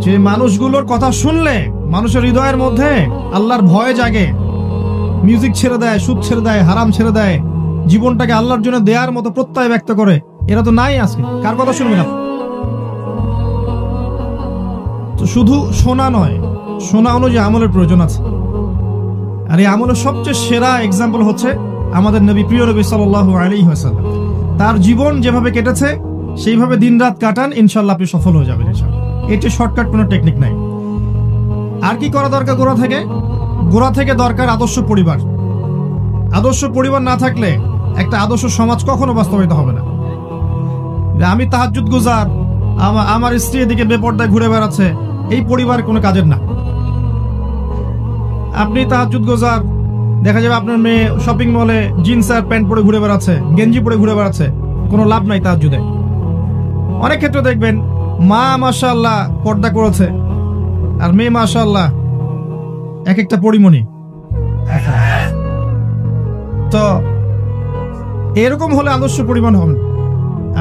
যে মানুষগুলোর কথা শুনলে মানুষের হৃদয়ের মধ্যে আল্লাহর ভয় জাগে, মিউজিক ছেড়ে দেয়, সুদ ছেড়ে দেয়, হারাম ছেড়ে দেয়, জীবনটাকে আল্লাহর জন্য দেওয়ার মতো প্রত্যয় ব্যক্ত করে, এরা তো নাই আজকে। কার কথা শুনবেন আপনি? তো শুধু শোনা নয়, শোনা অনুযায়ী আমলের প্রয়োজন আছে। আর এই আমলের সবচেয়ে সেরা এক্সাম্পল হচ্ছে আমাদের নবী, প্রিয় নবী সাল্লাল্লাহু আলাইহি ওয়াসাল্লাম। তার জীবন যেভাবে কেটেছে সেইভাবে দিনরাত কাটান, ইনশাআল্লাহ আপনি সফল হয়ে যাবেন ইনশাআল্লাহ। এটি শর্টকাট কোনো টেকনিক নাই। আর কি করা দরকার? গোড়া থেকে দরকার আদর্শ পরিবার। আদর্শ পরিবার না থাকলে একটা আদর্শ সমাজ কখনো বাস্তবায়িত হবে না। আমি তাহাজ্জুদ গুজার, আমার স্ত্রী এদিকে বেপর্দায় ঘুরে বেড়াচ্ছে, এই পরিবার কোনো কাজের না। আপনি তাহাজ্জুদ গুজার, দেখা যাবে আপনার মেয়ে শপিং মলে জিন্স আর প্যান্ট পরে ঘুরে বেড়াচ্ছে, গেঞ্জি পরে ঘুরে বেড়াচ্ছে, কোনো লাভ নাই তাহাজ্জুদে। অনেক ক্ষেত্রে দেখবেন মা মাশাআল্লাহ পর্দা করেছে আর মেয়ে মাশাআল্লাহ এক একটা পরিমণি। তো এরকম হলে আদর্শ পরিমাণ হবে।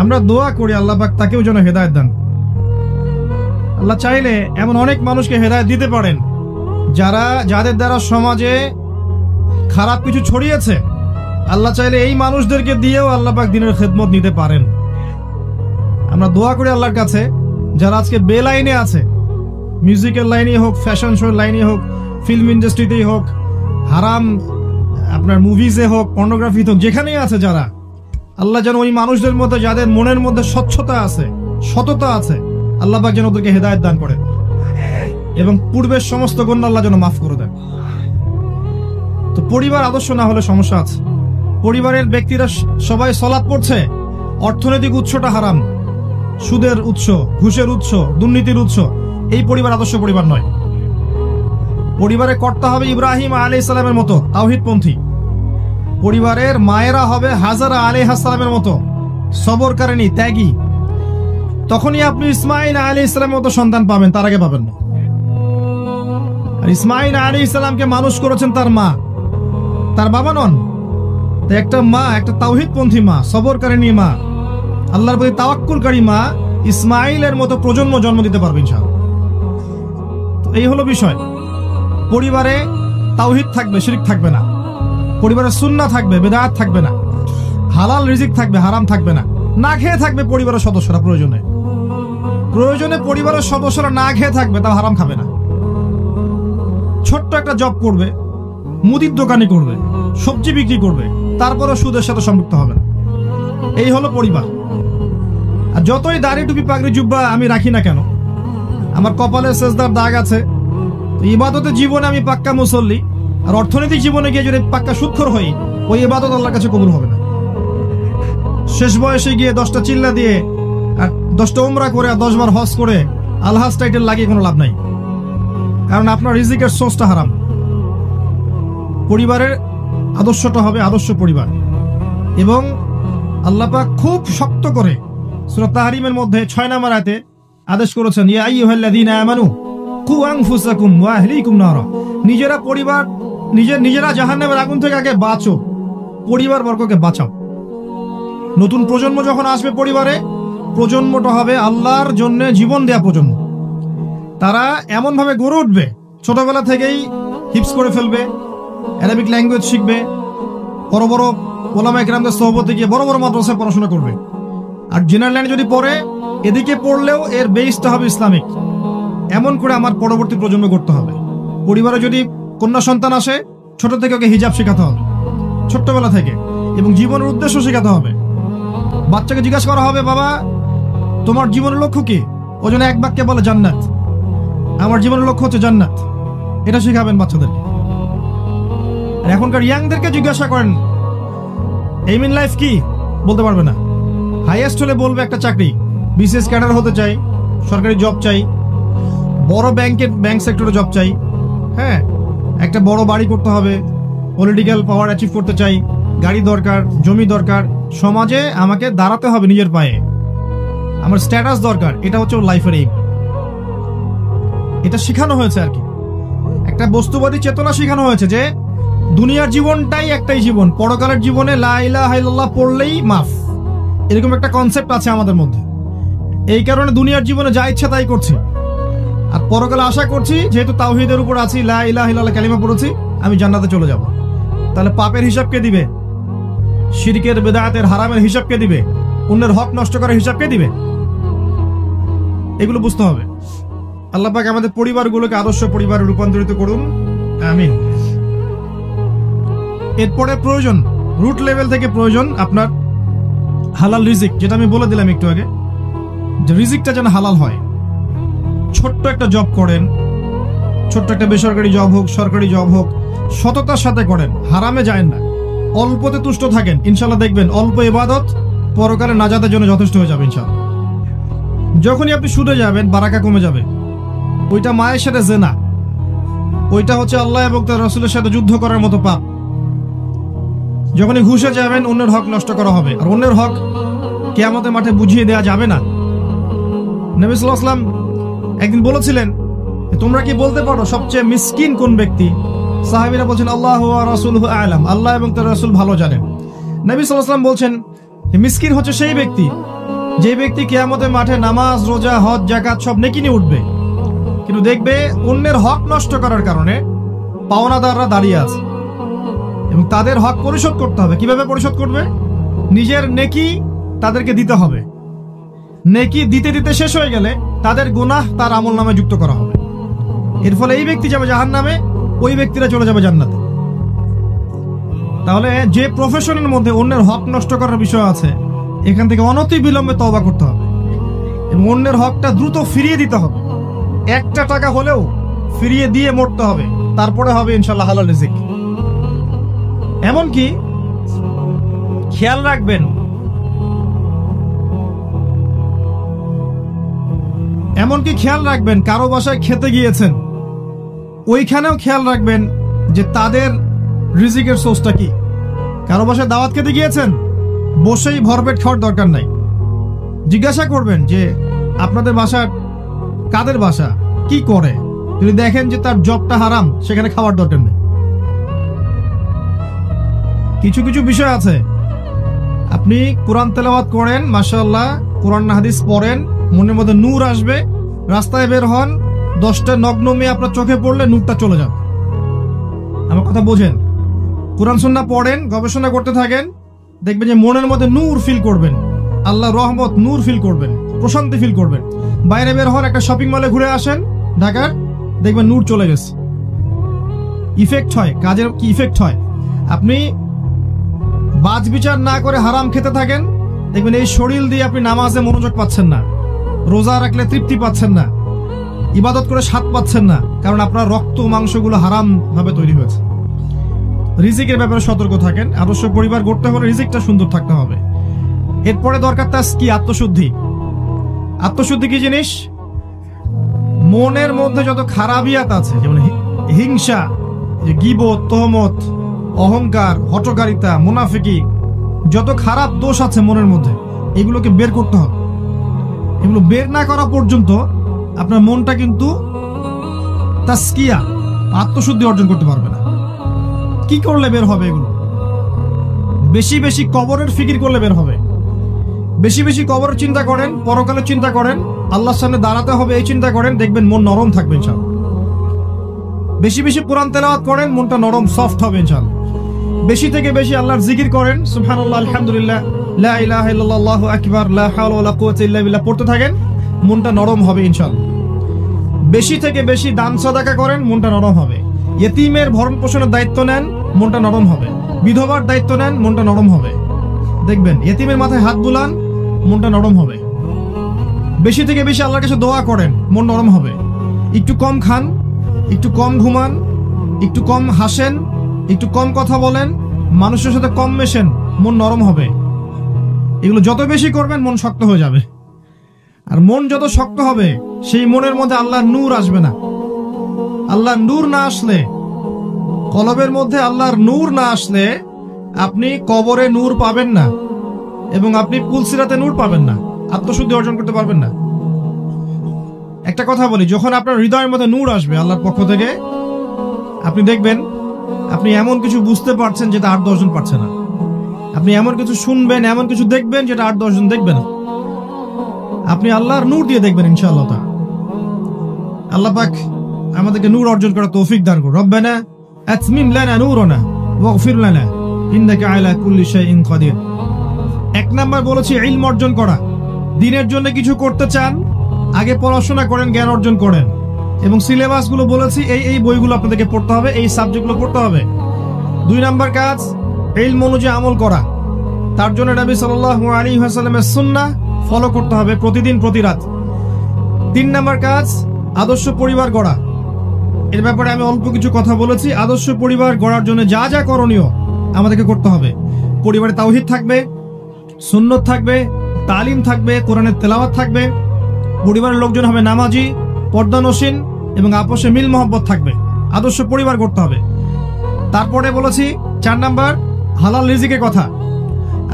আমরা দোয়া করি আল্লাহ পাক তাকেও যেন হেদায়েত দেন। আল্লাহ চাইলে এমন অনেক মানুষকে হেদায়েত দিতে পারেন যাদের দ্বারা সমাজে খারাপ কিছু ছড়িয়েছে। আল্লাহ চাইলে এই মানুষদেরকে দিয়েও আল্লাহ পাক দিনের খেদমত নিতে পারেন। আমরা দোয়া করি আল্লাহর কাছে যারা আজকে বেলাইনে আছে, মিউজিকের লাইনে হোক, ফ্যাশন শোর লাইনে হোক, ফিল্ম ইন্ডাস্ট্রিতেই হোক, হারাম আপনার মুভিজে হোক, পর্নোগ্রাফিতে হোক, যেখানেই আছে যারা, আল্লাহ যেন ওই মানুষদের মধ্যে যাদের মনের মধ্যে স্বচ্ছতা আছে, সততা আছে, আল্লাহ পাক যেন ওদেরকে হেদায়েত দান করেন এবং পূর্বের সমস্ত গুনাহ আল্লাহ যেন মাফ করে দেন। তো পরিবার আদর্শ না হলে সমস্যা আছে। পরিবারের ব্যক্তিরা সবাই সালাত পড়ছে, অর্থনৈতিক উৎসটা হারাম, সুদের উৎস, ঘুষের উৎস, দুর্নীতির উৎস, এই পরিবার আদর্শ পরিবার নয়। পরিবারে কর্তা হবে ইব্রাহিম আলাইহিস সালামের মতো তাওহীদপন্থী। পরিবারের মায়েরা হবে হাজারা আলাইহিস সালামের মতো সবরকারিনী, ত্যাগী। তখনই আপনি ইসমাঈল আলাইহিস সালামের মতো সন্তান পাবেন, তার আগে পাবেন না। আর ইসমাঈল আলাইহিস সালামকে মানুষ করেছেন তার মা, তার বাবা নন। তো একটা মা, একটা তাওহীদপন্থী মা, সবরকারিনী মা, আল্লাহর প্রতি তাওয়াক্কুলকারী মা ইসমাঈলের মতো প্রজন্ম জন্ম দিতে পারবে ইনশাআল্লাহ। তো এই হলো বিষয়। পরিবারে তাওহীদ থাকবে, শিরক থাকবে না। পরিবারে সুন্নাহ থাকবে, বিদআত থাকবে না। হালাল রিজিক থাকবে, হারাম থাকবে না। না খেয়ে থাকবে পরিবারের সদস্যরা, প্রয়োজনে পরিবারের সদস্যরা না খেয়ে থাকবে, তাও হারাম খাবে না। ছোট্ট একটা জব করবে, মুদির দোকানি করবে, সবজি বিক্রি করবে, তারপরে সুদের সাথে সম্পৃক্ত হবে না। এই হলো পরিবার। আর যতই দাড়ি টুপি পাগড়ি জুব্বা আমি রাখি না কেন, আমার কপালে সেজদার দাগ আছে, ইবাদতের জীবনে আমি পাক্কা মুসল্লি, আর অর্থনৈতিক জীবনে গিয়ে যদি পাক্কা সুদখোর হই, ওই ইবাদত আল্লাহর কাছে কবুল হবে না। শেষ বয়সে গিয়ে 10টা চিল্লা দিয়ে আর 10টা উমরা করে আর 10 বার হজ করে আলহাজ টাইটেল লাগিয়ে কোনো লাভ নাই, কারণ আপনার রিজিকের সোর্সটা হারাম। পরিবারের আদর্শটা হবে আদর্শ পরিবার। এবং আল্লাহ পাক খুব শক্ত করে সূরা তাহরিমের মধ্যে 6 নম্বর আয়াতে আদেশ করেছেন, ইয়া আইয়ুহাল্লাযীনা আমানু কু আনফুসাকুম ওয়া আহলিকুম নারা। নিজেরা জাহান্নামের আগুন থেকে আগে বাঁচো, পরিবার বর্গকে বাঁচাও। নতুন প্রজন্ম যখন আসবে পরিবারে, প্রজন্মটা হবে আল্লাহর জন্য জীবন দেয়া প্রজন্ম। তারা এমন ভাবে গড়ে উঠবে, ছোটবেলা থেকেই হিপস করে ফেলবে, অ্যারাবিক ল্যাঙ্গুয়েজ শিখবে, বড় বড় ওলামায়ে কেরামদের সোহবতে গিয়ে বড় বড় মাদ্রাসায় পড়াশোনা করবে। আর জেনারেল লাইনে যদি পড়ে, এদিকে পড়লেও এর বেসটা হবে ইসলামিক। এমন করে আমার পরবর্তী প্রজন্ম করতে হবে। পরিবারে যদি কন্যা সন্তান আসে, ছোট থেকে ওকে হিজাব শেখাতে হবে, ছোট্টবেলা থেকে, এবং জীবনের উদ্দেশ্য শেখাতে হবে। বাচ্চাকে জিজ্ঞাসা করা হবে, বাবা তোমার জীবনের লক্ষ্য কি? ও যেন এক বাক্যে বলে জান্নাত। আমার জীবনের লক্ষ্য হচ্ছে জান্নাত, এটা শেখাবেন বাচ্চাদেরকে। এখনকার ইয়াংদেরকে জিজ্ঞাসা করেন এইম ইন লাইফ কি, বলতে পারবে না। হাইয়েস্ট হলে বলবে একটা চাকরি, বিসিএস ক্যাডার হতে চাই, সরকারি জব চাই, বড় ব্যাংক সেক্টরে জব চাই, হ্যাঁ, একটা বড় বাড়ি করতে হবে, পলিটিক্যাল পাওয়ার অ্যাচিভ করতে চাই, গাড়ি দরকার, জমি দরকার, সমাজে আমাকে দাঁড়াতে হবে নিজের পায়ে, আমার স্ট্যাটাস দরকার। এটা হচ্ছে ওর লাইফের এইম। এটা শেখানো হয়েছে আর কি, একটা বস্তুবাদী চেতনা শেখানো হয়েছে যে দুনিয়ার জীবনটাই একটাই জীবন, পরকালের জীবনে লা ইলাহা ইল্লাল্লাহ পড়লেই মাফ, এরকম একটা কনসেপ্ট আছে আমাদের মধ্যে। এই কারণে দুনিয়ার জীবনে যা ইচ্ছা তাই করছি। আর পরকালে আশা করছি যেহেতু তাওহীদের উপর আছি, লা ইলাহা ইল্লাল্লাহ কালিমা পড়েছি, আমি জান্নাতে চলে যাব। তাহলে পাপের হিসাব কে দিবে? শিরকের, বিদআতের, হারামের হিসাব কে দিবে? অন্যের হক নষ্ট করার হিসাব কে দিবে? এগুলো বুঝতে হবে। আল্লাহ পাক আমাদের পরিবারগুলোকে আদর্শ পরিবারে রূপান্তরিত করুন, আমিন। এরপরে প্রয়োজন, রুট লেভেল থেকে প্রয়োজন আপনার হালাল রিজিক, যেটা আমি বলে দিলাম একটু আগে, যে রিজিকটা যেন হালাল হয়। ছোট্ট একটা জব করেন, ছোট্ট একটা বেসরকারি জব হোক, সরকারি জব হোক, সততার সাথে করেন, হারামে যায় না, অল্পতে তুষ্ট থাকেন, ইনশাল্লাহ দেখবেন অল্প ইবাদত পরকালে নাজাতের জন্য যথেষ্ট হয়ে যাবে ইনশাল্লাহ। যখনই আপনি সুদে যাবেন বারাকা কমে যাবে। ওইটা মায়ের সাথে জেনা, ওইটা হচ্ছে আল্লাহ এবং তার রাসূলের সাথে যুদ্ধ করার মতো পাপ। যখনই ঘুষে যাবেন অন্যের হক নষ্ট করা হবে, আর অন্যের হক কিয়ামতের মাঠে বুঝিয়ে দেওয়া যাবে না। নবী সাল্লাল্লাহু আলাইহি ওয়াসাল্লাম একদিন বলেছিলেন, তোমরা কি বলতে পারো সবচেয়ে মিসকিন কোন ব্যক্তি? সাহাবীরা বলছেন আল্লাহু ওয়া রাসূলুহু আ'লাম, আল্লাহ এবং তার রাসূল ভালো জানেন। নবী সাল্লাল্লাহু আলাইহি ওয়াসাল্লাম বলছেন মিসকিন হচ্ছে সেই ব্যক্তি যে ব্যক্তি কিয়ামতের মাঠে নামাজ, রোজা, হজ, যাকাত সব নেকি নিয়ে উঠবে, কিন্তু দেখবে অন্যের হক নষ্ট করার কারণে পাওনাদাররা দাঁড়িয়ে আছে এবং তাদের হক পরিশোধ করতে হবে। কিভাবে পরিশোধ করবে? নিজের নেকি তাদেরকে দিতে হবে। নেকি দিতে দিতে শেষ হয়ে গেলে তাদের গুনাহ তার আমল নামে যুক্ত করা হবে। এর ফলে এই ব্যক্তি যাবে জাহান্নামে, ওই ব্যক্তিরা চলে যাবে জান্নাতে। তাহলে যে প্রফেশনের মধ্যে অন্যের হক নষ্ট করার বিষয় আছে, এখান থেকে অনতি বিলম্বে তওবা করতে হবে এবং অন্যের হকটা দ্রুত ফিরিয়ে দিতে হবে। একটা টাকা হলেও ফিরিয়ে দিয়ে মরতে হবে, তারপরে হবে ইনশাআল্লাহ হালাল রিজিক। এমনকি খেয়াল রাখবেন, কারো বাসায় খেতে গিয়েছেন, ওইখানেও খেয়াল রাখবেন যে তাদের রিজিকের সোর্সটা কি। কারো বাসায় দাওয়াত খেতে গিয়েছেন, বসেই ভরপেট খাওয়ার দরকার নাই। জিজ্ঞাসা করবেন যে আপনাদের বাসার কাদের বাসা, কি করে। যদি দেখেন যে তার জবটা হারাম, সেখানে খাওয়ার দরকার নেই। কিছু কিছু বিষয় আছে, আপনি কোরআন তেলাওয়াত করেন, মাশাআল্লাহ, কোরআন হাদিস পড়েন, মনের মধ্যে নূর আসবে, রাস্তায় বের হন, 10টা নগ্ন মেয়ে আপনার চোখে পড়লে নূরটা চলে যাবে। আমার কথা বোঝেন? কোরআন সুন্নাহ পড়েন, গবেষণা করতে থাকেন, দেখবেন যে মনের মধ্যে নূর ফিল করবেন, আল্লাহর রহমত, নূর ফিল করবেন, প্রশান্তি ফিল করবেন। বাইরে বের হন, একটা শপিং মলে ঘুরে আসেন ঢাকার, দেখবেন নূর চলে গেছে। ইফেক্ট হয়, কাজের কি ইফেক্ট হয়। আপনি বাজ বিচার না করে হারাম খেতে থাকেন, দেখবেন এই শরীর দিয়ে আপনি নামাজে মনোযোগ পাচ্ছেন না, রোজা রাখলে তৃপ্তি পাচ্ছেন না, ইবাদত করে স্বাদ পাচ্ছেন না, কারণ আপনার রক্ত মাংসগুলো হারাম ভাবে তৈরি হয়েছে। রিজিকের ব্যাপারে সতর্ক থাকেন। আদর্শ পরিবার গড়তে হলে রিজিকটা সুন্দর থাকতে হবে। এরপরে দরকার তাজকিয়া, আত্মশুদ্ধি। আত্মশুদ্ধি কি জিনিস? মনের মধ্যে যত খারাপিয়াত আছে, যেমন হিংসা, গীবত, তহমত, অহংকার, হঠকারিতা, মুনাফিকি, যত খারাপ দোষ আছে মনের মধ্যে, এগুলোকে বের করতে হবে। এগুলো বের না করা পর্যন্ত আপনার মনটা কিন্তু তাজকিয়া, আত্মশুদ্ধি অর্জন করতে পারবে না। কি করলে বের হবে এগুলো? বেশি বেশি কবরের ফিকির করলে বের হবে। বেশি বেশি কবরের চিন্তা করেন, পরকালের চিন্তা করেন, আল্লাহর সামনে দাঁড়াতে হবে এই চিন্তা করেন, দেখবেন মন নরম থাকবে ইনশাআল্লাহ। বেশি বেশি কোরআন তেলাওয়াত করেন, মনটা নরম সফট হবে ইনশাআল্লাহ। বেশি থেকে বেশি আল্লাহর জিকির করেন, সুবহানাল্লাহ, আলহামদুলিল্লাহ, লা ইলাহা ইল্লাল্লাহ, আল্লাহু আকবার, লা হাওলা ওয়ালা কুওয়াতা ইল্লা বিল্লাহ পড়তে থাকেন, মনটা নরম হবে ইনশাআল্লাহ। বেশি থেকে বেশি দান সাদাকা করেন, মনটা নরম হবে। ইতিমের ভরণ পোষণের দায়িত্ব নেন, মনটা নরম হবে। বিধবার দায়িত্ব নেন, মনটা নরম হবে। দেখবেন ইতিমের মাথায় হাত বুলান, মনটা নরম হবে। বেশি থেকে বেশি আল্লাহর কাছে দোয়া করেন, মন নরম হবে। একটু কম খান, একটু কম ঘুমান, একটু কম হাসেন, একটু কম কথা বলেন, মানুষের সাথে কম মেশেন, মন নরম হবে। এগুলো যত বেশি করবেন মন শক্ত হয়ে যাবে। আর মন যত শক্ত হবে, সেই মনের মধ্যে আল্লাহর নূর আসবে না। আল্লাহর নূর না আসলে, কলবের মধ্যে আল্লাহর নূর না আসলে, আপনি কবরে নূর পাবেন না এবং আপনি পুলসিরাতে নূর পাবেন না, আত্মশুদ্ধি অর্জন করতে পারবেন না। একটা কথা বলি, যখন আপনার হৃদয়ের মধ্যে নূর আসবে আল্লাহর পক্ষ থেকে, আপনি দেখবেন আপনি এমন কিছু বুঝতে পারছেন যেটা 8-10 জন পারছে না। আপনি এমন কিছু শুনবেন, এমন কিছু দেখবেন যেটা 8-10 জন দেখবে না। আপনি আল্লাহর নূর দিয়ে দেখবেন ইনশাআল্লাহ। আল্লাহ পাক আমাদেরকে নূর অর্জন করার তৌফিক দান করুন। রব্বানা আতমিম লানা নূরানা ওয়াগফির লানা ইন্নাকা আলা কুল্লি শাইইন কাদির। এক নাম্বার বলেছি ইলম অর্জন করা। দিনের জন্য কিছু করতে চান, আগে পড়াশোনা করেন, জ্ঞান অর্জন করেন, এবং সিলেবাস গুলো বলেছি এই বইগুলো আপনাদেরকে পড়তে হবে, এই সাবজেক্টগুলো পড়তে হবে। 2 নাম্বার কাজ ইলম অনুযায়ী আমল করা। তার জন্য নবী সাল্লাল্লাহু আলাইহি ওয়াসাল্লামের সুন্নাহ ফলো করতে হবে প্রতিদিন প্রতি রাত। 3 নাম্বার কাজ আদর্শ পরিবার গড়া। এর ব্যাপারে আমি অল্প কিছু কথা বলেছি। আদর্শ পরিবার গড়ার জন্য যা যা করণীয় আমাদেরকে করতে হবে। পরিবারে তাওহীদ থাকবে, সুন্নত থাকবে, তালিম থাকবে, কোরআনের তেলাওয়াত থাকবে, পরিবারের লোকজন হবে নামাজি, পর্দানশীন এবং আপোষে মিল মহব্বত থাকবে। আদর্শ পরিবার করতে হবে। তারপরে বলেছি 4 নাম্বার হালাল রিজিকের কথা।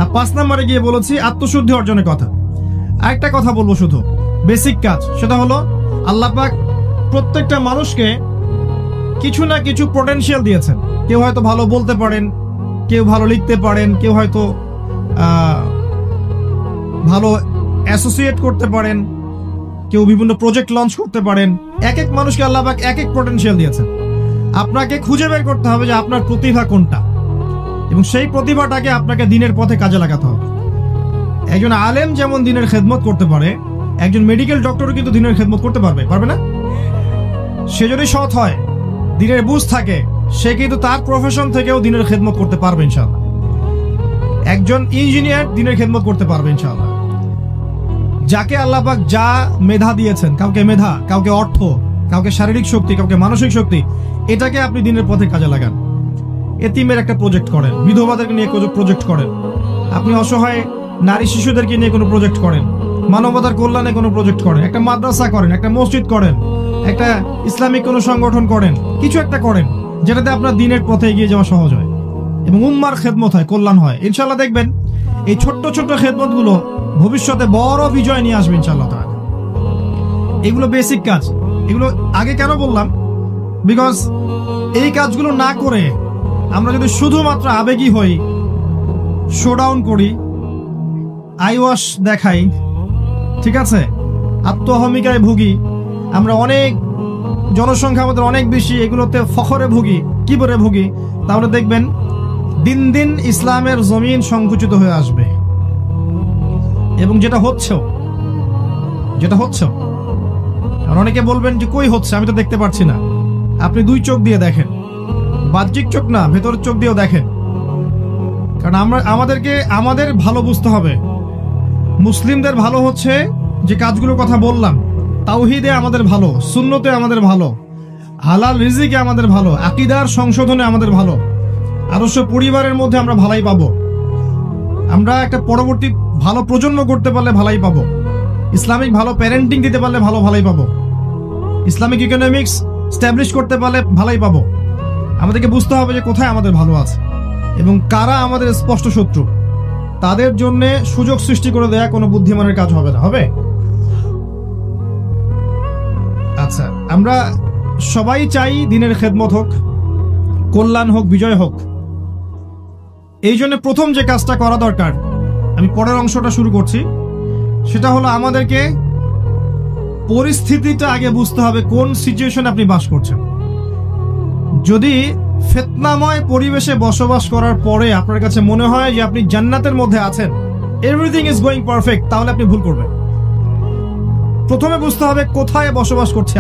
আর 5 নাম্বারে গিয়ে বলেছি আত্মশুদ্ধি অর্জনের কথা। আরেকটা কথা বলবো, শুধু বেসিক কাজ, সেটা হলো আল্লাহ পাক প্রত্যেকটা মানুষকে কিছু না কিছু পোটেনশিয়াল দিয়েছেন। কেউ হয়তো ভালো বলতে পারেন, কেউ ভালো লিখতে পারেন, কেউ হয়তো ভালো অ্যাসোসিয়েট করতে পারেন, কেউ বিভিন্ন প্রজেক্ট লঞ্চ করতে পারেন। এক এক মানুষকে আল্লাহ পাক এক এক পোটেনশিয়াল দিয়েছেন। আপনাকে খুঁজে বের করতে হবে যে আপনার প্রতিভা কোনটা, এবং সেই প্রতিভাটাকে আপনাকে দিনের পথে কাজে লাগাতে হবে। একজন আলেম যেমন দিনের খেদমত করতে পারে, একজন মেডিকেল ডক্টরও কিন্তু দিনের খেদমত করতে পারবে না? সে যদি সৎ হয়, দিনের বুঝ থাকে, সে কিন্তু তার প্রফেশন থেকেও দিনের খেদমত করতে পারবে ইনশাআল্লাহ। একজন ইঞ্জিনিয়ার দিনের খেদমত করতে পারবে ইনশাআল্লাহ। যাকে আল্লাহ পাক যা মেধা দিয়েছেন, কাউকে মেধা, কাউকে অর্থ, কাউকে শারীরিক শক্তি, কাউকে মানসিক শক্তি, এটাকে আপনি দিনের পথে কাজে লাগান। এতিমের একটা প্রজেক্ট করেন, বিধবাদেরকে নিয়ে কোনো প্রজেক্ট করেন, আপনি অসহায় নারী শিশুদেরকে নিয়ে কোনো প্রজেক্ট করেন, মানবতার কল্যাণে কোনো প্রজেক্ট করেন, একটা মাদ্রাসা করেন, একটা মসজিদ করেন, একটা ইসলামিক কোনো সংগঠন করেন, কিছু একটা করেন যেটাতে আপনার দিনের পথে এগিয়ে যাওয়া সহজ হয় এবং উম্মার খেদমত হয়, কল্যাণ হয়। ইনশাআল্লাহ দেখবেন এই ছোট্ট ছোট্ট খেদমত গুলো ভবিষ্যতে বড় বিজয় নিয়ে আসবে ইনশাআল্লাহ তাআলা। এগুলো বেসিক কাজ। এগুলো আগে কেন বললাম? বিকজ এই কাজগুলো না করে আমরা যদি শুধুমাত্র আবেগী হই, শোডাউন করি, আইওয়াশ দেখাই, ঠিক আছে, আত্মহমিকায় ভুগি, আমরা অনেক জনসংখ্যা আমাদের অনেক বেশি, এগুলোতে ফখরে ভুগি, কিবরে ভুগি, তাহলে দেখবেন দিন দিন ইসলামের জমিন সংকুচিত হয়ে আসবে। এবং যেটা হচ্ছে আর অনেকে বলবেন যে কই হচ্ছে, আমি তো দেখতে পাচ্ছি না। আপনি 2 চোখ দিয়ে দেখেন, বাহ্যিক চোখ না, ভেতরের চোখ দিয়েও দেখেন। কারণ আমাদের ভালো বুঝতে হবে। মুসলিমদের ভালো হচ্ছে যে কাজগুলোর কথা বললাম, তাওহীদে আমাদের ভালো, সুন্নতে আমাদের ভালো, হালাল রিজিকে আমাদের ভালো, আকীদার সংশোধনে আমাদের ভালো, আদর্শ পরিবারের মধ্যে আমরা ভালাই পাবো, আমরা একটা পরবর্তী ভালো প্রজন্ম করতে পারলে ভালাই পাবো, ইসলামিক ভালো প্যারেন্টিং দিতে পারলে ভালাই পাবো, ইসলামিক ইকোনমিক্স স্ট্যাবলিশ করতে পারলে ভালাই পাবো। আমাদেরকে বুঝতে হবে যে কোথায় আমাদের ভালো আছে এবং কারা আমাদের স্পষ্ট শত্রু। তাদের জন্য সুযোগ সৃষ্টি করে দেয়া কোনো বুদ্ধিমানের কাজ হবে না। হবে? আচ্ছা, আমরা সবাই চাই দিনের খেদমত হোক, কল্যাণ হোক, বিজয় হোক। এই জন্য প্রথম যে কাজটা করা দরকার, আমি পরের অংশটা শুরু করছি, সেটা হলো আমাদেরকে পরিস্থিতিটা আগে বুঝতে হবে, কোন সিচুয়েশনে আপনি বাস করছেন। যদি ফিতনাময় পরিবেশে বসবাস করার পরে আপনার কাছে মনে হয় যে আপনি জান্নাতের মধ্যে আছেন, এভরিথিং ইজ গোয়িং পারফেক্ট, তাহলে আপনি ভুল করবেন। প্রথমে বুঝতে হবে কোথায় বসবাস করছি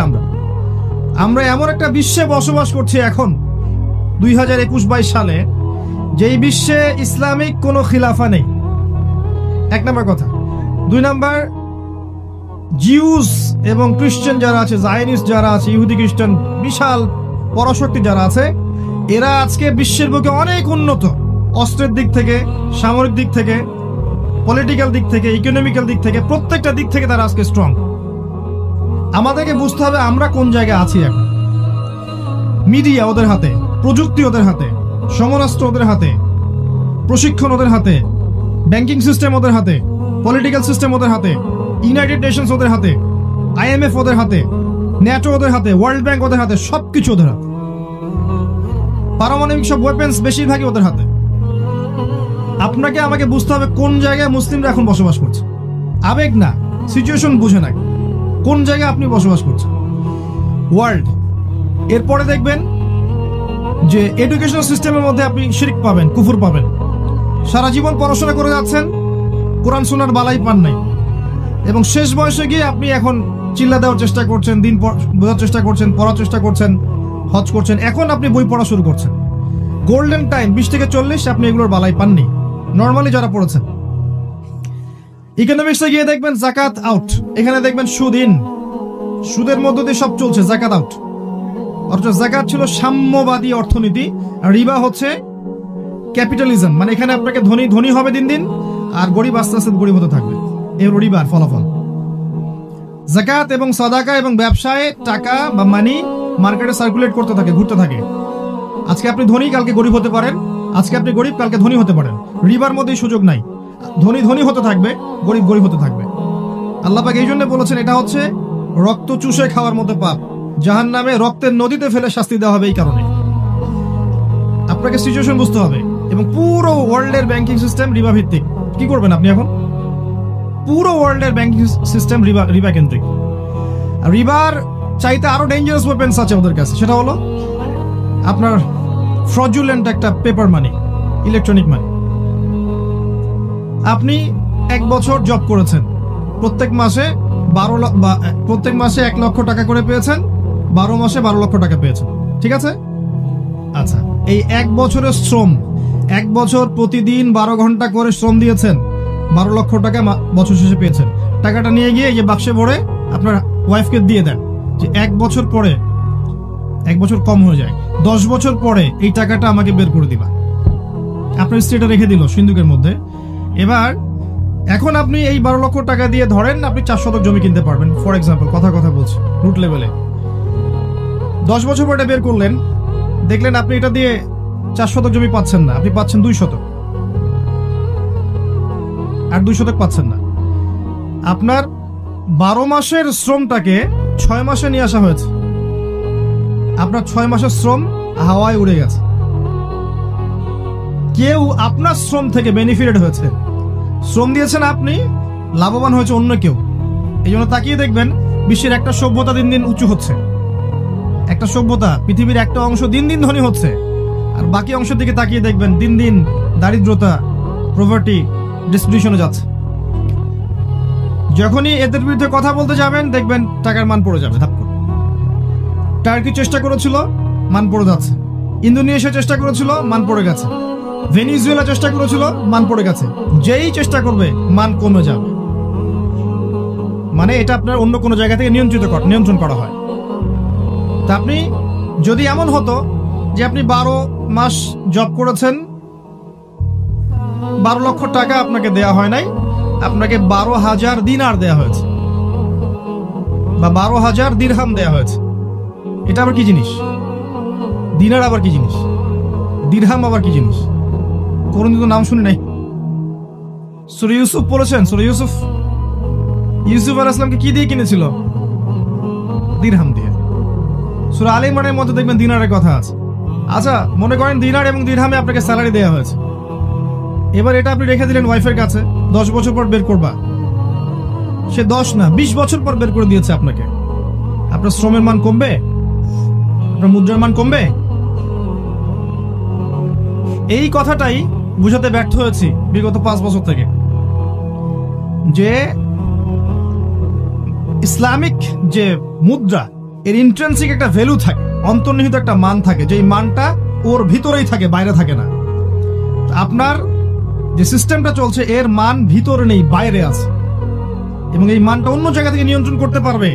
আমরা এমন একটা বিশ্বে বসবাস করছি এখন 2021-22 সালে, যেই বিশ্বে ইসলামিক কোনো খিলাফা নেই। 1 নম্বর কথা। 2 নম্বর, জিউস এবং খ্রিস্টান যারা আছে, জায়নিস্ট যারা আছে, ইহুদি খ্রিস্টান বিশাল পরাশক্তি যারা আছে, এরা আজকে বিশ্বের বুকে অনেক উন্নত, অস্ত্রের দিক থেকে, সামরিক দিক থেকে, পলিটিক্যাল দিক থেকে, ইকোনমিক্যাল দিক থেকে, প্রত্যেকটা দিক থেকে তারা আজকে স্ট্রং। আমাদেরকে বুঝতে হবে আমরা কোন জায়গায় আছি এখন। মিডিয়া ওদের হাতে, প্রযুক্তি ওদের হাতে, সমরাস্ত্র ওদের হাতে, প্রশিক্ষণ ওদের হাতে, ব্যাংকিং সিস্টেম ওদের হাতে, পলিটিক্যাল সিস্টেম ওদের হাতে, ইউনাইটেড নেশনস ওদের হাতে, IMF ওদের হাতে, ন্যাটো ওদের হাতে, ওয়ার্ল্ড ব্যাংক ওদের হাতে, সবকিছু ওদের হাতে। পারমাণবিক সব ওয়েপন্স বেশিরভাগই ওদের হাতে। আপনাকে আমাকে বুঝতে হবে কোন জায়গায় মুসলিমরা এখন বসবাস করছে। আবেগ না, সিচুয়েশন বুঝে না, কোন জায়গায় আপনি বসবাস করছেন। ওয়ার্ল্ড। এরপরে দেখবেন যে এডুকেশনাল সিস্টেমের মধ্যে আপনি শিরক পাবেন, কুফর পাবেন। সারা জীবন পড়াশোনা করে যাচ্ছেন, কোরআন শোনার বালাই পান নাই, এবং শেষ বয়সে গিয়ে আপনি এখন চিল্লা দেওয়ার চেষ্টা করছেন, দিন বোঝার চেষ্টা করছেন, পড়ার চেষ্টা করছেন, হজ করছেন, এখন আপনি বই পড়া শুরু করছেন। গোল্ডেন টাইম 20 থেকে 40 আপনি এগুলোর বালাই পাননি নর্মালি যারা পড়েছেন। ইকোনমিক্সে গিয়ে দেখবেন জাকাত আউট, এখানে দেখবেন সুদ ইন, সুদের মধ্য দিয়ে সব চলছে, জাকাত আউট। অথচ জাকাত ছিল সাম্যবাদী অর্থনীতি, আর রিবা হচ্ছে ক্যাপিটালিজম, মানে এখানে আপনাকে ধনী ধনী হবে দিন দিন, আর গরিব আস্তে আস্তে গরিব হতে থাকবে। এর রিবার ফলাফল। জাকাত এবং সাদাকা এবং ব্যবসায় টাকা বা মানি মার্কেটে সার্কুলেট করতে থাকে, ঘুরতে থাকে। আজকে আপনি ধনী, কালকে গরিব হতে পারেন, আজকে আপনি গরিব, কালকে ধনী হতে পারেন। রিবার মধ্যে সুযোগ নাই, ধনী ধনী হতে থাকবে, গরিব গরিব হতে থাকবে। আল্লাহ পাক এই জন্য বলেছেন এটা হচ্ছে রক্ত চুষে খাওয়ার মতো পাপ, জাহান্নামে রক্তের নদীতে ফেলে শাস্তি দেওয়া হবে। এই কারণে আপনাকে সিচুয়েশন বুঝতে হবে। এবং পুরো ওয়ার্ল্ডের ব্যাংকিং সিস্টেম রিবা ভিত্তিক। কি করবেন আপনি এখন? পুরো ওয়ার্ল্ডের ব্যাংকিং সিস্টেম রিবা কেন্দ্রিক। রিবার চাইতে আরো ডেঞ্জারাস ওয়েপেন্স আছে ওদের কাছে, সেটা হলো আপনার ফ্রডুলেন্ট একটা পেপার মানি, ইলেকট্রনিক মানি। আপনি 1 বছর জব করেছেন, প্রত্যেক মাসে 1 লক্ষ টাকা করে পেয়েছেন, 12 মাসে 12 লক্ষ টাকা পেয়েছেন, ঠিক আছে? আচ্ছা, এই 1 বছরের শ্রম, 1 বছর প্রতিদিন 12 ঘন্টা করে শ্রম দিয়েছেন, 12 লক্ষ টাকা বছর শেষে পেয়েছেন। টাকাটা নিয়ে গিয়ে এই যে বাক্সে ভরে আপনার ওয়াইফকে দিয়ে দেন, যে 1 বছর পরে, 1 বছর কম হয়ে যায়, 10 বছর পরে এই টাকাটা আমাকে বের করে দিবা। আপনার স্ত্রীটা রেখে দিল সিন্ধুকের মধ্যে। এবার এখন আপনি এই 12 লক্ষ টাকা দিয়ে ধরেন আপনি 4 শতক জমি কিনতে পারবেন, ফর এক্সাম্পল, কথা বলছি রুট লেভেলে। 10 বছর পরে বের করলেন, দেখলেন আপনি এটা দিয়ে 4 শতক জমি পাচ্ছেন না, আপনি পাচ্ছেন 2 শতক, আর 2 শতক পাচ্ছেন না। আপনার 12 মাসের শ্রমটাকে 6 মাসে নিয়ে আসা হয়েছে, আপনার 6 মাসের শ্রম হাওয়ায় উড়ে গেছে। কেউ আপনার শ্রম থেকে বেনিফিটেড হয়েছে, শ্রম দিয়েছেন আপনি, লাভবান হয়েছে অন্য কেউ। এই জন্য তাকিয়ে দেখবেন বিশ্বের একটা সভ্যতা দিন দিন উঁচু হচ্ছে, একটা সভ্যতা, পৃথিবীর একটা অংশ দিন দিন ধনী হচ্ছে, আর বাকি অংশের দিকে তাকিয়ে দেখবেন দিন দিন দারিদ্রতা, প্রভার্টি ডিস্ট্রিবিউশনে যাচ্ছে। যখনই এদের বিরুদ্ধে কথা বলতে যাবেন দেখবেন টাকার মান পড়ে যাবে ধাপ করে। টার্কি চেষ্টা করেছিল, মান পড়ে যাচ্ছে। ইন্দোনেশিয়া চেষ্টা করেছিল, মান পড়ে গেছে। ভেনিজুয়েলা চেষ্টা করেছিল, মান পড়ে গেছে। যেই চেষ্টা করবে মান কমে যাবে, মানে এটা আপনার অন্য কোনো জায়গা থেকে নিয়ন্ত্রণ করা হয়। তা আপনি যদি এমন হতো যে আপনি 12 মাস জব করেছেন, 12 লক্ষ টাকা আপনাকে দেয়া হয় নাই, আপনাকে 12,000 দিনার দেয়া হয়েছে, বা 12,000 দিরহাম দেয়া হয়েছে। এটা আবার কি জিনিস? দিনার আবার কি জিনিস? দিরহাম আবার কি জিনিস? কোনদিন তো নাম শুনি নাই। সূরা ইউসুফ পড়েছেন? সূরা ইউসুফ আলাইহিস সালামকে কি দিয়ে কিনেছিল? দিরহাম দিয়ে। সূরা আলে ইমরানের মধ্যে দেখবেন দিনারের কথা আছে। আচ্ছা, মনে করেন দিনার এবং দিরহামে আপনাকে স্যালারি দেওয়া হয়েছে। এবার এটা আপনি রেখে দিলেন ওয়াইফের কাছে, 10 বছর পর বের করবা। সে 10 না 20 বছর পর বের করে দিয়েছে আপনাকে। আপনার শ্রমের মান কমবে? আপনার মুদ্রার মান কমবে? এই কথাটাই বুঝাতে ব্যর্থ হয়েছি বিগত 5 বছর থেকে, যে ইসলামিক যে মুদ্রা, এর ইন্ট্রেন্সিক একটা ভ্যালু থাকে, অন্তর্নিহিত একটা মান থাকে, যে মানটা ওর ভিতরেই থাকে, বাইরে থাকে না। আপনার যে সিস্টেমটা চলছে এর মান ভিতরে নেই, বাইরে আছে, এবং এই মানটা অন্য জায়গা থেকে নিয়ন্ত্রণ করতে পারবে,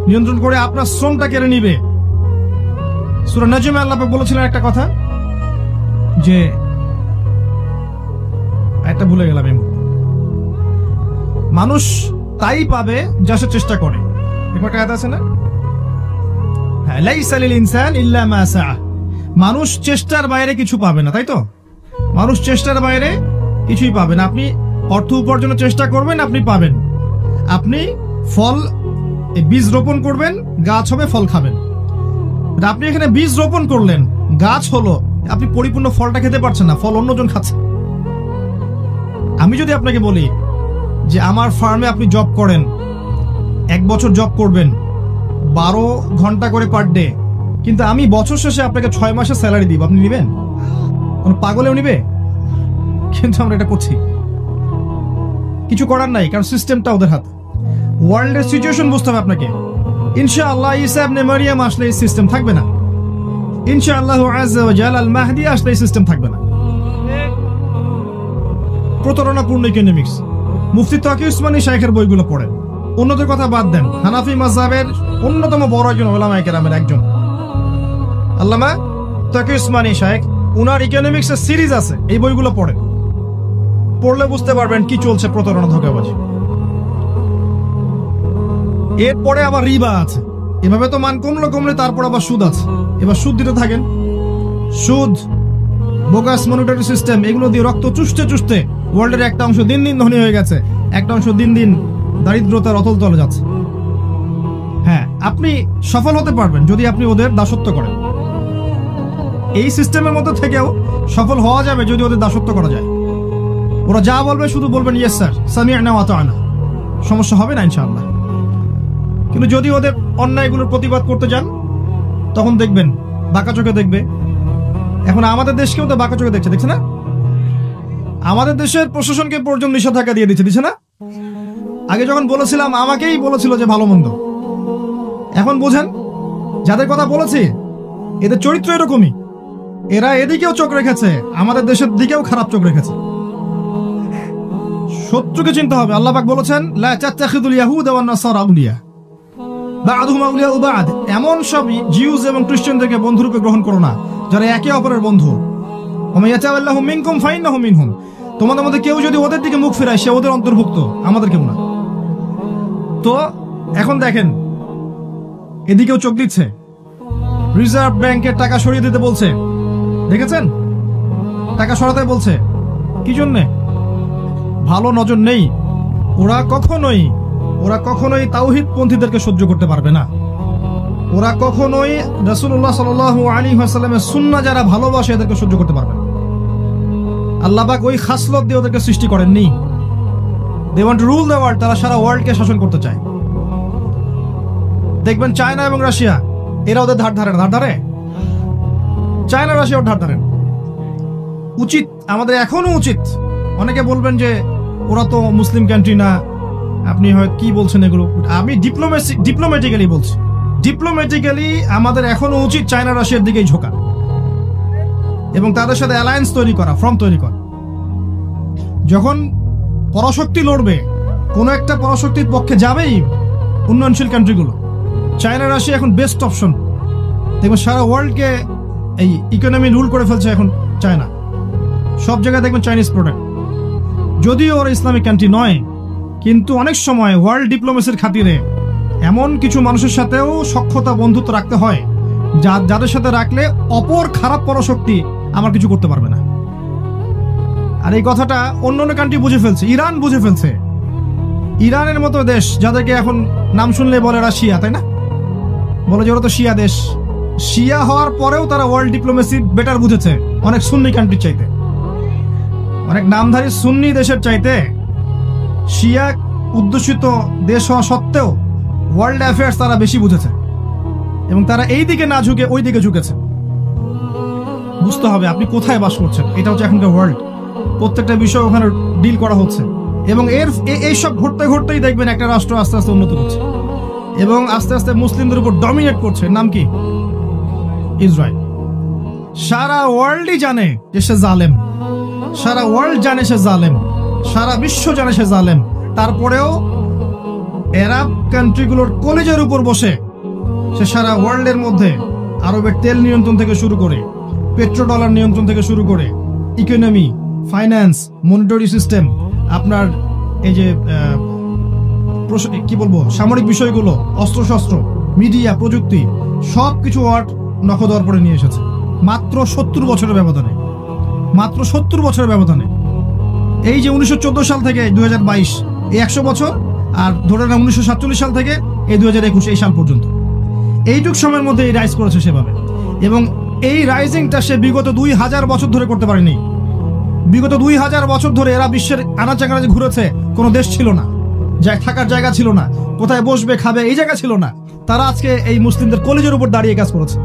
নিয়ন্ত্রণ করে আপনার শ্রমটা কেড়ে নিবে। সূরা নাজমে আল্লাহ পাক বলেছিলেন একটা কথা, যে একটা ভুলে গেলাম, মানুষ তাই পাবে যা সে চেষ্টা করে। একটা কথা আছে না, লাইসা লিল ইনসান ইল্লা মা সা। মানুষ চেষ্টার বাইরে কিছু পাবে না, তাই তো? মানুষ চেষ্টার বাইরে কিছুই পাবে না। আপনি অর্থ উপার্জনের চেষ্টা করবেন, আপনি পাবেন। আপনি ফল, বীজ রোপণ করবেন, গাছ হবে, ফল খাবেন। আপনি এখানে বীজ রোপণ করলেন, গাছ হলো, আপনি পরিপূর্ণ ফলটা খেতে পারছেন না, ফল অন্যজন খাচ্ছে। আমি যদি আপনাকে বলি যে আমার ফার্মে আপনি জব করেন, 1 বছর জব করবেন, 12 ঘন্টা করে পার ডে, কিন্তু আমি বছর শেষে আপনাকে 6 মাসের স্যালারি দিব, আপনি নেবেন? কোনো পাগলেও নিবে? কিন্তু আমরা এটা করছি। কিছু করার নাই, কারণ সিস্টেমটা ওদের হাতে। ওয়ার্ল্ডের সিচুয়েশন বুঝতে হবে আপনাকে। ইনশাআল্লাহ ঈসা ইবনে মারিয়াম আসলে এই সিস্টেম থাকবে না। ইনশাআল্লাহ আযজা ওয়া জাল আল মাহদি আসলে এই সিস্টেম থাকবে না। প্রতারণাপূর্ণ ইকোনমিক্স। মুফতি তাকি উসমানী শাইখের বইগুলো পড়েন। অন্যদের কথা বাদ দেন, হানাফি মাযহাবের অন্যতম বড় একজন উলামায়ে কেরামের একজন আল্লামা তাকি উসমানী শাইখ, উনার ইকোনমিক্সের সিরিজ আছে, এই বইগুলো পড়েন। পড়লে বুঝতে পারবেন কি চলছে প্রতারণা, ধোঁকাবাজি। এরপরে আবার রিবা আছে। এভাবে তো মান কমলে তারপর আবার সুদ আছে। এবার সুদ দিতে থাকেন। সুদ, বোগাস মনিটরি সিস্টেম, এগুলো দিয়ে রক্ত চুষতে ওয়ার্ল্ডের একটা অংশ দিন দিন ধনী হয়ে গেছে, একটা অংশ দিন দিন দারিদ্রতার অতল তলে যাচ্ছে। হ্যাঁ, আপনি সফল হতে পারবেন যদি আপনি ওদের দাসত্ব করেন। এই সিস্টেমের মধ্যে থেকেও সফল হওয়া যাবে যদি ওদের দাসত্ব করা যায়। ওরা যা বলবে শুধু বলবেন ইয়েস স্যার, সামি'না ওয়া আতা'না, সমস্যা হবে না ইনশাআল্লাহ। কিন্তু যদি ওদের অন্যায়গুলোর প্রতিবাদ করতে যান, তখন দেখবেন বাঁকা চোখে দেখবে। এখন আমাদের দেশকেও তো বাঁকা চোখে দেখছে না? আমাদের দেশের প্রশাসনকে পর্যন্ত নিষেধাজ্ঞা দিয়ে দিচ্ছে না? আগে যখন বলেছিলাম আমাকেই বলেছিল যে ভালো মন্দ, এখন বোঝেন যাদের কথা বলেছি এদের চরিত্র এরকমই। এরা এদিকেও চোখ রেখেছে, আমাদের দেশের দিকেও খারাপ চোখ রেখেছে। শত্রুকে চিনতে হবে। আল্লাহ পাক বলেছেন লা তাত্তাখিযুল ইয়াহুদা ওয়ান নাসারা আউলিয়া বা'দুহুম আউলিয়াউ বা'দ, এমন সব জিউস এবং খ্রিস্টানদেরকে বন্ধুরূপে গ্রহণ করো না যারা একে অপরের বন্ধু। ওয়া মান ইয়াতাওয়াল্লাহুম মিনকুম ফাইন্নাহু মিনহুম, তোমাদের মধ্যে কেউ যদি ওদের দিকে মুখ ফেরায় সে ওদের অন্তর্ভুক্ত, আমাদের কেউ না। তো এখন দেখেন এদিকেও চোখ দিচ্ছে। রিজার্ভ ব্যাংকের টাকা সরিয়ে দিতে বলছে, দেখেছেন? টাকা সরাতে বলছে কি জন্যে? ভালো নজর নেই। ওরা কখনোই তাওহীদ পন্থীদেরকে সহ্য করতে পারবে না। ওরা কখনোই রাসূলুল্লাহ সাল্লাল্লাহু আলাইহি ওয়াসাল্লামের সুন্নাহ যারা ভালোবাসে এদেরকে সহ্য করতে পারবে না। আল্লাহ পাক ওই খাসলত দিয়ে ওদেরকে সৃষ্টি করেননি। They want to rule the world, তারা সারা ওয়ার্ল্ডকে শাসন করতে চায়। দেখবেন চায়না এবং রাশিয়া এরা ওদের ধার ধারে। চায়না রাশিয়া ওর ধার ধারেন। উচিত, আমাদের এখনো উচিত। অনেকে বলবেন যে ওরা তো মুসলিম কান্ট্রি না, আপনি হয়তো কি বলছেন এগুলো। আমি ডিপ্লোম্যাটিক্যালি বলছি, ডিপ্লোম্যাটিক্যালি আমাদের এখনো উচিত চায়না রাশিয়ার দিকেই ঝোঁকা এবং তাদের সাথে অ্যালায়েন্স তৈরি করা, ফ্রন্ট তৈরি করা। যখন পরাশক্তি লড়বে, কোনো একটা পরাশক্তির পক্ষে যাবেই উন্নয়নশীল কান্ট্রিগুলো। চায়না রাশিয়া এখন বেস্ট অপশন। দেখবেন সারা ওয়ার্ল্ডকে এই ইকোনমি রুল করে ফেলছে এখন চায়না। সব জায়গায় দেখবেন চাইনিজ প্রোডাক্ট। যদিও ওরা ইসলামিক কান্ট্রি নয়, কিন্তু অনেক সময় ওয়ার্ল্ড ডিপ্লোমেসির খাতিরে এমন কিছু মানুষের সাথেও সখ্যতা বন্ধুত্ব রাখতে হয় যাদের সাথে রাখলে অপর খারাপ পরাশক্তি আমার কিছু করতে পারবে না। আর এই কথাটা অন্য কান্ট্রি বুঝে ফেলছে। ইরান বুঝে ফেলছে। ইরানের মতো দেশ যাদেরকে এখন নাম শুনলে বলে রাশিয়া, তাই না? বলে যে ওরা তো শিয়া দেশ। শিয়া হওয়ার পরেও তারা ওয়ার্ল্ড ডিপ্লোমেসি বেটার বুঝেছে অনেক সুন্নি কান্ট্রির চাইতে। অনেক নামধারী সুন্নি দেশের চাইতে শিয়া উদ্দেশিত দেশ হওয়া সত্ত্বেও ওয়ার্ল্ড অ্যাফেয়ার্স তারা বেশি বুঝেছে এবং তারা এই দিকে না ঝুঁকে ওই দিকে ঝুঁকেছে। বুঝতে হবে আপনি কোথায় বাস করছেন। এটা হচ্ছে এখনকার ওয়ার্ল্ড। প্রত্যেকটা বিষয় ওখানে ডিল করা হচ্ছে এবং এইসব ঘটতেই দেখবেন একটা রাষ্ট্র আস্তে আস্তে উন্নত করছে এবং আস্তে আস্তে মুসলিমদের উপর ডমিনেট করছে। নাম কি? ইসরায়েল। সারা ওয়ার্ল্ডই জানে যে সে জালেম, সারা ওয়ার্ল্ড জানে সে জালেম, সারা বিশ্ব জানে সে জালেম। তারপরেও আরব কান্ট্রিগুলোর কলেজের উপর বসে সে সারা ওয়ার্ল্ডের মধ্যে আরবের তেল নিয়ন্ত্রণ থেকে শুরু করে, পেট্রোডলার নিয়ন্ত্রণ থেকে শুরু করে, ইকোনমি, ফাইন্যান্স, মনিটরি সিস্টেম, আপনার এই যে কি বলবো সামরিক বিষয়গুলো, অস্ত্রশস্ত্র, মিডিয়া, প্রযুক্তি, সবকিছু ওয়ার্ল্ড নখদর পরে নিয়ে এসেছে মাত্র 70 বছরের ব্যবধানে। মাত্র 70 বছরের ব্যবধানে। এই যে 1914 সাল থেকে 2022, এই 100 বছর, আর ধরে না 1947 সাল থেকে এই 2021 এই সাল পর্যন্ত, এইটুক সময়ের মধ্যে এই রাইজ করেছে সেভাবে। এবং এই রাইজিংটা সে বিগত 2000 বছর ধরে করতে পারেনি। বিগত 2000 বছর ধরে এরা বিশ্বের আনাচে ঘুরেছে, কোনো দেশ ছিল না, থাকার জায়গা ছিল না, কোথায় বসবে খাবে এই জায়গা ছিল না। তারা আজকে এই মুসলিমদের কলেজের উপর দাঁড়িয়ে কাজ করেছে।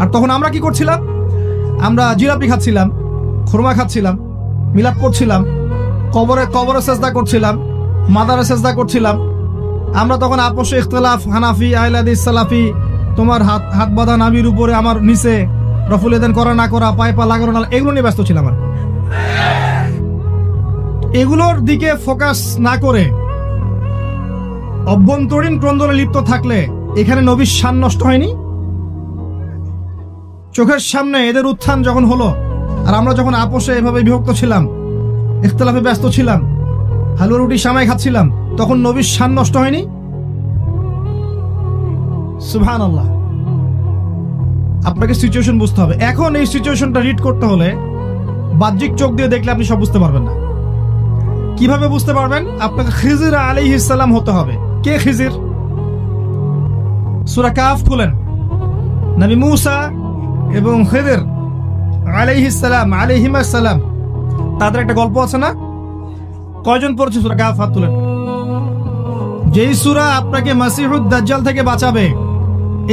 আর তখন আমরা কি করছিলাম? আমরা জিলাপি খাচ্ছিলাম, খুরমা খাচ্ছিলাম, মিলাদ করছিলাম, কবরে সেজদা করছিলাম, মাদারে সেজদা করছিলাম। আমরা তখন আপোষে ইখতিলাফ, হানাফি, আহলে হাদিস, সালাফি, তোমার হাত বাঁধা নাভির উপরে, আমার নিচে রফুল এদেন করা না করা, পায়ে পা লাগানো না, এগুলো নিয়ে ব্যস্ত ছিলাম। আর এগুলোর দিকে ফোকাস না করে অভ্যন্তরীণ ক্রন্দনে লিপ্ত থাকলে এখানে নবীর শান নষ্ট হয়নি? চোখের সামনে এদের উত্থান যখন হলো, আর আমরা যখন আপোষে এভাবে বিভক্ত ছিলাম, ইখতিলাফে ব্যস্ত ছিলাম, হালুয়া রুটি সামাই খাচ্ছিলাম, তখন নবীর শান নষ্ট হয়নি? সুবহানাল্লাহ। আপনাকে সিচুয়েশন বুঝতে হবে। এখন এই সিচুয়েশনটা রিড করতে হলে বাহ্যিক চোখ দিয়ে দেখলে আপনি সব বুঝতে পারবেন না। কিভাবে বুঝতে পারবেন? আপনাকে খিজির আলাইহিস সালাম হতে হবে। কে খিজির? সূরা কাফ খুলেন। নবী মুসা এবং খিজির আলাইহিস সালাম তাদের একটা গল্প আছে না? কয়জন পড়ছে সূরা কাফ? হাত তুলেন। যেই সূরা আপনাকে মাসিহুদ দাজ্জাল থেকে বাঁচাবে,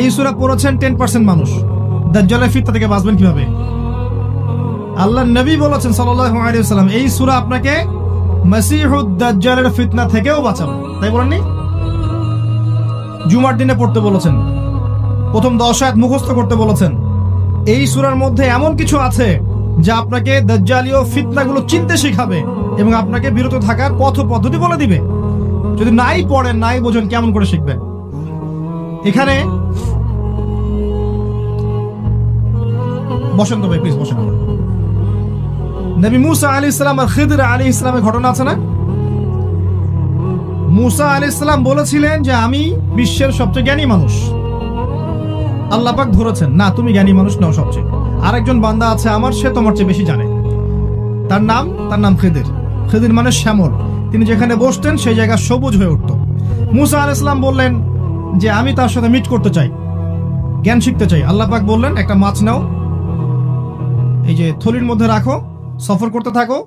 এই সূরা পড়েছেন 10% মানুষ। দাজ্জালের ফিতনা থেকে বাঁচবেন কিভাবে? আল্লাহর নবী বলেছেন সাল্লাল্লাহু আলাইহি ওয়াসাল্লাম, এই সূরা আপনাকে মাসিহুদ দাজ্জালের ফিতনা থেকেও বাঁচাবে। তাই বলেননি? জুমার দিনে পড়তে বলেছেন, প্রথম 10 আয়াত মুখস্থ করতে বলেছেন। এই সূরার মধ্যে এমন কিছু আছে যা আপনাকে দাজ্জালীয় ফিতনাগুলো চিনতে শেখাবে এবং আপনাকে বিরত থাকার পথ পদ্ধতি বলে দিবে। যদি নাই পড়েন, নাই বোঝেন, কেমন করে শিখবেন? এখানে বসেন তো ভাই, প্লিজ বসেন। নবী মুসা আলাইহিস সালাম আর খিদির আলাইহিস সালামের ঘটনা আছে না? মুসা আলাইহিস সালাম বলেছিলেন যে আমি বিশ্বের সবচেয়ে জ্ঞানী মানুষ। আল্লাহ পাক ধরেছেন, না তুমি জ্ঞানী মানুষ নও সবচেয়ে, আরেকজন বান্দা আছে আমার, সে তোমার চেয়ে বেশি জানে। তার নাম খিদির। খিদির মানে শ্যামল। তিনি যেখানে বসতেন সেই জায়গা সবুজ হয়ে উঠত। মুসা আলাইহিস সালাম বললেন যে আমি তার সাথে মিট করতে চাই, জ্ঞান শিখতে চাই। আল্লাহ পাক বললেন একটা মাছ নাও, এই যে থলির মধ্যে রাখো, সফর করতে থাকো।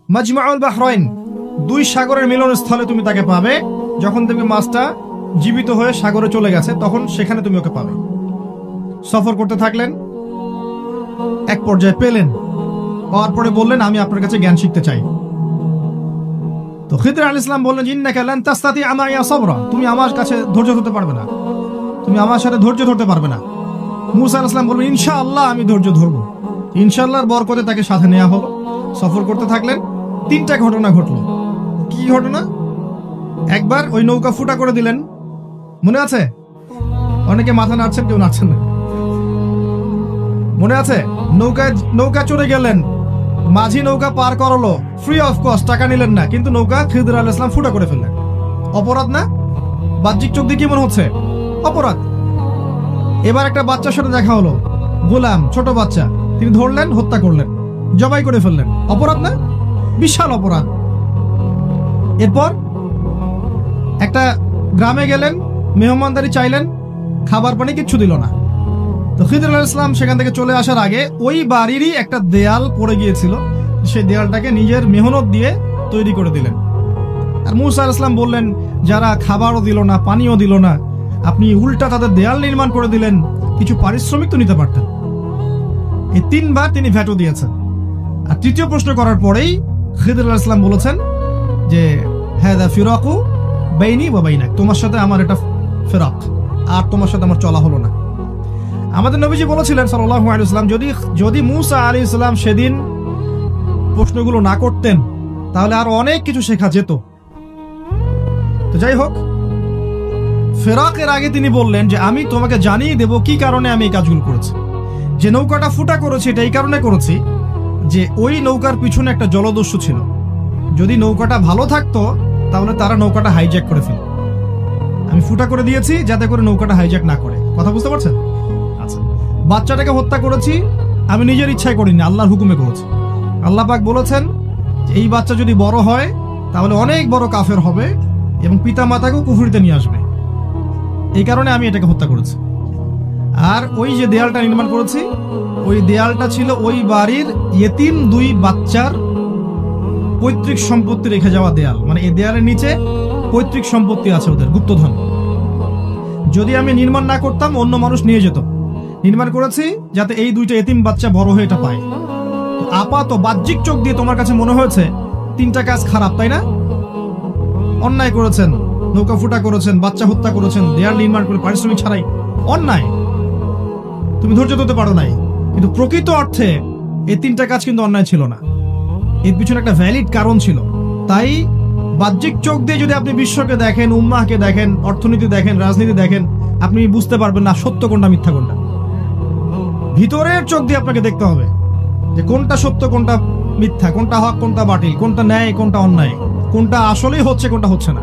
মাজমাউল বাহরাইন, দুই সাগরের মিলনস্থলে তুমি তাকে পাবে। যখন দেখবে মাছটা জীবিত হয়ে সাগরে চলে গেছে, তখন সেখানে তুমি ওকে পাবে। সফর করতে থাকলেন, এক পর্যায়ে পেলেন, পাওয়ার পরে বললেন আমি আপনার কাছে জ্ঞান শিখতে চাই। তো খিদির আলাইহিস সালাম বললেন ইন্নাকা লান তাসতাতি মাইয়া সাবরা, তুমি আমার কাছে ধৈর্য ধরতে পারবে না, তুমি আমার সাথে ধৈর্য ধরতে পারবে না। মুসা আলাইহিস সালাম বললেন ইনশাআল্লাহ আমি ধৈর্য ধরবো। ইনশাআল্লাহর বরকতে তাকে সাথে নেওয়া হলো। সফর করতে থাকলেন। 3টা ঘটনা ঘটলো। কি ঘটনা? একবার ওই নৌকা ফুটা করে দিলেন, মনে আছে? অনেকে মাথা নাড়ছেন, কেউ নাড়ছেন না। মনে আছে? নৌকা চড়ে গেলেন, মাঝি নৌকা পার করালো, ফ্রি অফ কস্ট, টাকা নিলেন না, কিন্তু নৌকা খিদির আলাইহিস সালাম ফুটা করে ফেললেন। অপরাধ না? বাহ্যিক চোখ দিয়ে কি মনে হচ্ছে? অপরাধ। এবার একটা বাচ্চার সাথে দেখা হলো, গোলাম, ছোট বাচ্চা, তিনি ধরলেন, হত্যা করলেন, জবাই করে ফেললেন। অপরাধ না? বিশাল অপরাধ। এরপর একটা গ্রামে গেলেন, মেহমানদারি চাইলেন, খাবার পানি কিচ্ছু দিল না। তো খিদির আলাইহিস সালাম সেখান থেকে চলে আসার আগে ওই বাড়িরই একটা দেয়াল পড়ে গিয়েছিল, সেই দেয়ালটাকে নিজের মেহনত দিয়ে তৈরি করে দিলেন। আর মুসা আলাইহিস সালাম বললেন যারা খাবারও দিল না, পানিও দিল না, আপনি উল্টা তাদের দেয়াল নির্মাণ করে দিলেন, কিছু পারিশ্রমিক তো নিতে পারতেন। এই 3বার তিনি ভেটো দিয়েছেন। আর তৃতীয় প্রশ্ন করার পরেই খিদির আলাইহিস সালাম বলেছেন যে হাদা ফিরাকু বাইনি ওয়া বাইনাক, তোমার সাথে আমার এটা ফিরাক, আর তোমার সাথে আমার চলা হলো না। আমাদের নবীজি বলেছিলেন সাল্লাল্লাহু আলাইহি ওয়াসাল্লাম, যদি মুসা আলাইহিস সালাম সেদিন প্রশ্নগুলো না করতেন তাহলে আর অনেক কিছু শেখা যেত। তো যাই হোক, ফেরাকের আগে তিনি বললেন যে আমি তোমাকে জানিয়ে দেব কি কারণে আমি এই কাজগুলো করেছি। যে নৌকাটা ফুটা করেছি এটা এই কারণে করেছি যে ওই নৌকার পিছনে একটা জলদস্যু ছিল। যদি নৌকাটা ভালো থাকতো তাহলে তারা নৌকাটা হাইজ্যাক করে ফেলত। আমি ফুটা করে দিয়েছি যাতে করে নৌকাটা হাইজ্যাক না করে। কথা বুঝতে পারছেন? আচ্ছা, বাচ্চাটাকে হত্যা করেছি আমি নিজের ইচ্ছায় করিনি, আল্লাহর হুকুমে করেছি। আল্লাহ পাক বলেছেন যে এই বাচ্চা যদি বড় হয় তাহলে অনেক বড় কাফের হবে এবং পিতা মাতাকেও কুফরিতে নিয়ে আসবে, এই কারণে আমি এটাকে হত্যা করেছি। আর ওই যে দেয়ালটা নির্মাণ করেছি, ওই দেয়ালটা ছিল ওই বাড়ির ইয়েতিম 2 বাচ্চার পৈতৃক সম্পত্তি রেখে যাওয়া দেয়াল। মানে এই দেয়ালের নিচে পৈতৃক সম্পত্তি আছে ওদের, গুপ্তধন। যদি আমি নির্মাণ না করতাম অন্য মানুষ নিয়ে যেত। নির্মাণ করেছি যাতে এই দুইটা এতিম বাচ্চা বড় হয়ে এটা পায়। তো আপাত বাহ্যিক চোখ দিয়ে তোমার কাছে মনে হয়েছে তিনটা কাজ খারাপ, তাই না? অন্যায় করেছেন, নৌকা ফুটা করেছেন, বাচ্চা হত্যা করেছেন, দেয়াল নির্মাণ করে পারিশ্রমিক ছাড়াই, অন্যায়। তুমি ধৈর্য ধরতে পারো নাই, কিন্তু প্রকৃত অর্থে এই তিনটা কাজ কিন্তু অন্যায় ছিল না। এর পিছনে একটা ভ্যালিড কারণ ছিল। তাই বাহ্যিক চোখ দিয়ে যদি আপনি বিশ্বকে দেখেন, উম্মাহকে দেখেন, অর্থনীতি দেখেন, রাজনীতি দেখেন, আপনি বুঝতে পারবেন না সত্য কোনটা মিথ্যা কোনটা। ভিতরের চোখ দিয়ে আপনাকে দেখতে হবে যে কোনটা সত্য কোনটা মিথ্যা, কোনটা হক কোনটা বাতিল, কোনটা ন্যায় কোনটা অন্যায়, কোনটা আসলেই হচ্ছে কোনটা হচ্ছে না।